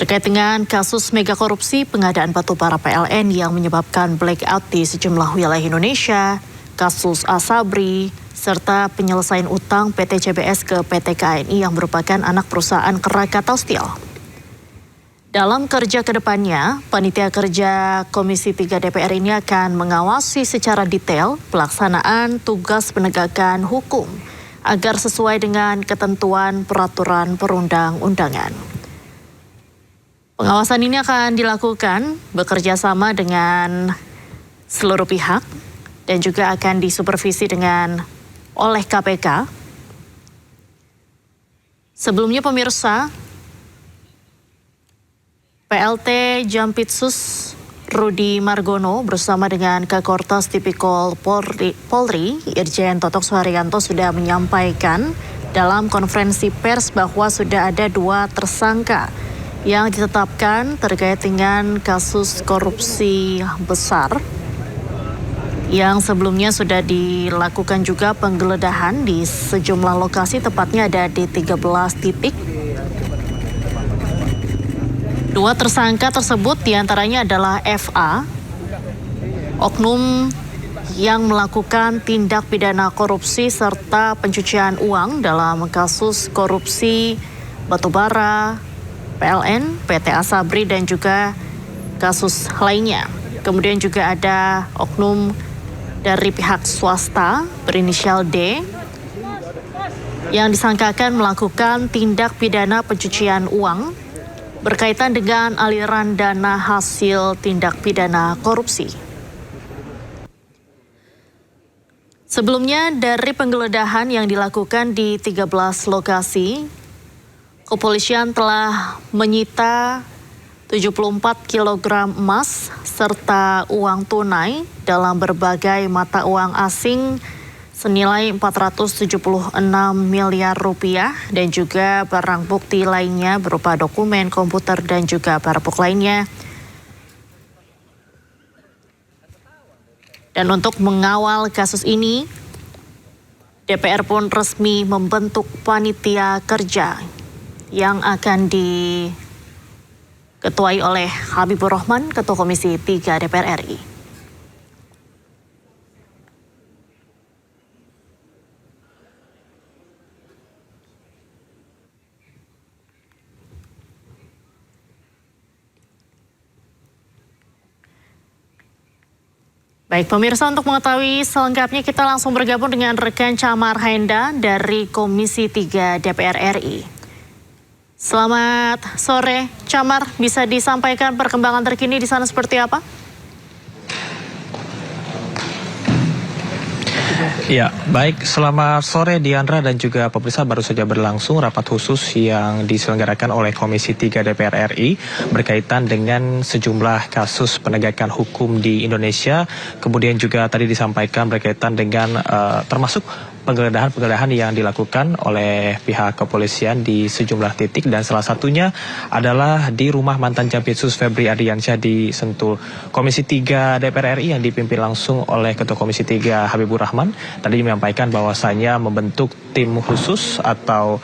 Terkait dengan kasus mega korupsi pengadaan batubara PLN yang menyebabkan blackout di sejumlah wilayah Indonesia, kasus Asabri, serta penyelesaian utang PT CBS ke PT KNI yang merupakan anak perusahaan Krakatau Steel. Dalam kerja ke depannya, Panitia Kerja Komisi 3 DPR ini akan mengawasi secara detail pelaksanaan tugas penegakan hukum agar sesuai dengan ketentuan peraturan perundang-undangan. Pengawasan ini akan dilakukan bekerja sama dengan seluruh pihak dan juga akan disupervisi oleh KPK. Sebelumnya pemirsa, PLT Jampitsus Rudi Margono bersama dengan Kakortas Tipikol Polri Irjen Totok Suharyanto sudah menyampaikan dalam konferensi pers bahwa sudah ada 2 tersangka yang ditetapkan terkait dengan kasus korupsi besar yang sebelumnya sudah dilakukan juga penggeledahan di sejumlah lokasi, tepatnya ada di 13 titik. 2 tersangka tersebut diantaranya adalah FA, oknum yang melakukan tindak pidana korupsi serta pencucian uang dalam kasus korupsi batubara, PLN, PT Asabri, dan juga kasus lainnya. Kemudian juga ada oknum dari pihak swasta berinisial D yang disangkakan melakukan tindak pidana pencucian uang berkaitan dengan aliran dana hasil tindak pidana korupsi. Sebelumnya dari penggeledahan yang dilakukan di 13 lokasi, kepolisian telah menyita 74 kg emas serta uang tunai dalam berbagai mata uang asing senilai 476 miliar rupiah dan juga barang bukti lainnya berupa dokumen, komputer, dan juga barbuk lainnya. Dan untuk mengawal kasus ini, DPR pun resmi membentuk panitia kerja yang akan diketuai oleh Habibur Rahman, Ketua Komisi 3 DPR RI. Baik pemirsa, untuk mengetahui selengkapnya kita langsung bergabung dengan rekan Camar Henda dari Komisi 3 DPR RI. Selamat sore, Camar. Bisa disampaikan perkembangan terkini di sana seperti apa? Ya, baik. Selamat sore Diandra dan juga pemirsa. Baru saja berlangsung rapat khusus yang diselenggarakan oleh Komisi 3 DPR RI berkaitan dengan sejumlah kasus penegakan hukum di Indonesia. Kemudian juga tadi disampaikan berkaitan dengan termasuk penggeledahan yang dilakukan oleh pihak kepolisian di sejumlah titik, dan salah satunya adalah di rumah mantan Jampitsus Febri Ardiansyah di Sentul. Komisi 3 DPR RI yang dipimpin langsung oleh Ketua Komisi 3 Habibur Rahman tadi menyampaikan bahwasannya membentuk tim khusus atau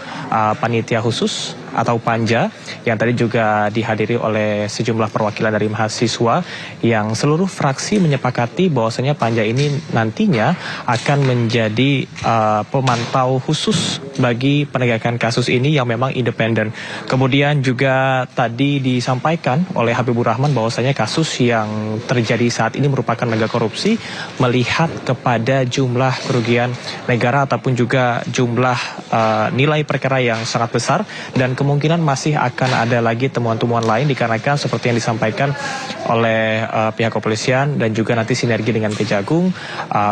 panitia khusus atau panja yang tadi juga dihadiri oleh sejumlah perwakilan dari mahasiswa yang seluruh fraksi menyepakati bahwasanya panja ini nantinya akan menjadi pemantau khusus bagi penegakan kasus ini yang memang independen. Kemudian juga tadi disampaikan oleh Habibur Rahman bahwasanya kasus yang terjadi saat ini merupakan mega korupsi melihat kepada jumlah kerugian negara ataupun juga jumlah nilai perkara yang sangat besar, dan kemungkinan masih akan ada lagi temuan-temuan lain dikarenakan seperti yang disampaikan oleh pihak kepolisian dan juga nanti sinergi dengan Kejagung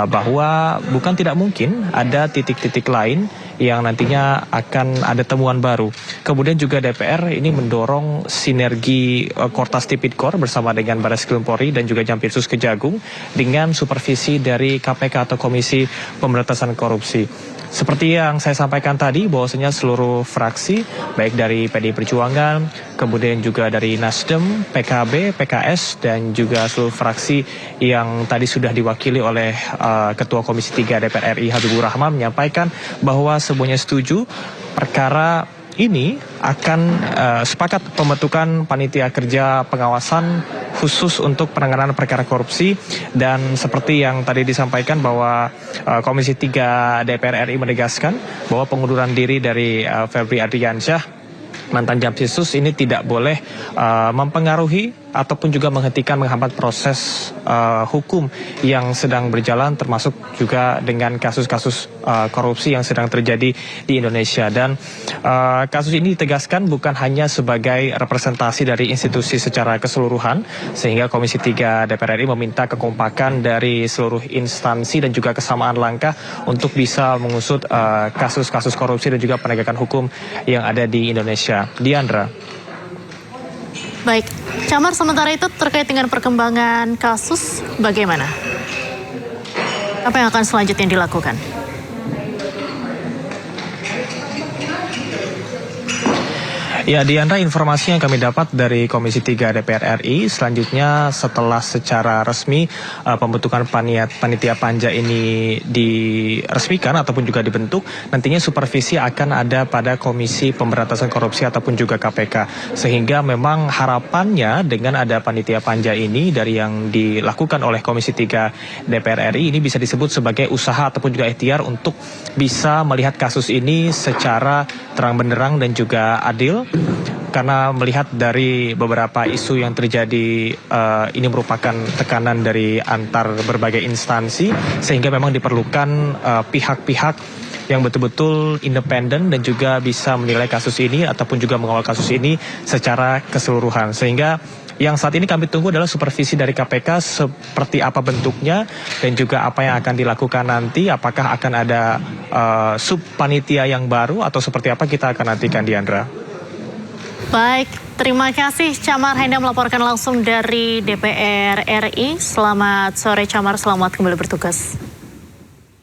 bahwa bukan tidak mungkin ada titik-titik lain yang nantinya akan ada temuan baru. Kemudian juga DPR ini mendorong sinergi Kortas Tipikor bersama dengan Barreskrim Polri dan juga Jampitsus Kejagung dengan supervisi dari KPK atau Komisi Pemberantasan Korupsi. Seperti yang saya sampaikan tadi, bahwasanya seluruh fraksi, baik dari PDI Perjuangan, kemudian juga dari Nasdem, PKB, PKS, dan juga seluruh fraksi yang tadi sudah diwakili oleh Ketua Komisi 3 DPR RI Habibur Rahman menyampaikan bahwa semuanya setuju perkara ini akan sepakat pembentukan panitia kerja pengawasan khusus untuk penanganan perkara korupsi, dan seperti yang tadi disampaikan bahwa Komisi 3 DPR RI menegaskan bahwa pengunduran diri dari Febri Ardiansyah, mantan Jampitsus, ini tidak boleh mempengaruhi ataupun juga menghentikan, menghambat proses hukum yang sedang berjalan, termasuk juga dengan kasus-kasus korupsi yang sedang terjadi di Indonesia. Dan kasus ini ditegaskan bukan hanya sebagai representasi dari institusi secara keseluruhan, sehingga Komisi 3 DPR RI meminta kekompakan dari seluruh instansi dan juga kesamaan langkah untuk bisa mengusut kasus-kasus korupsi dan juga penegakan hukum yang ada di Indonesia. Diandra. Baik, Camar, sementara itu terkait dengan perkembangan kasus, bagaimana? Apa yang akan selanjutnya dilakukan? Ya, Diandra, informasi yang kami dapat dari Komisi 3 DPR RI, selanjutnya setelah secara resmi pembentukan panitia panja ini diresmikan ataupun juga dibentuk, nantinya supervisi akan ada pada Komisi Pemberantasan Korupsi ataupun juga KPK. Sehingga memang harapannya dengan ada panitia panja ini dari yang dilakukan oleh Komisi 3 DPR RI ini bisa disebut sebagai usaha ataupun juga ikhtiar untuk bisa melihat kasus ini secara terang benderang dan juga adil. Karena melihat dari beberapa isu yang terjadi, ini merupakan tekanan dari antar berbagai instansi, sehingga memang diperlukan pihak-pihak yang betul-betul independen dan juga bisa menilai kasus ini ataupun juga mengawal kasus ini secara keseluruhan. Sehingga yang saat ini kami tunggu adalah supervisi dari KPK seperti apa bentuknya dan juga apa yang akan dilakukan nanti. Apakah akan ada subpanitia yang baru atau seperti apa, kita akan nantikan, Diandra. Baik, terima kasih Camar Hendra melaporkan langsung dari DPR RI. Selamat sore Camar, selamat kembali bertugas.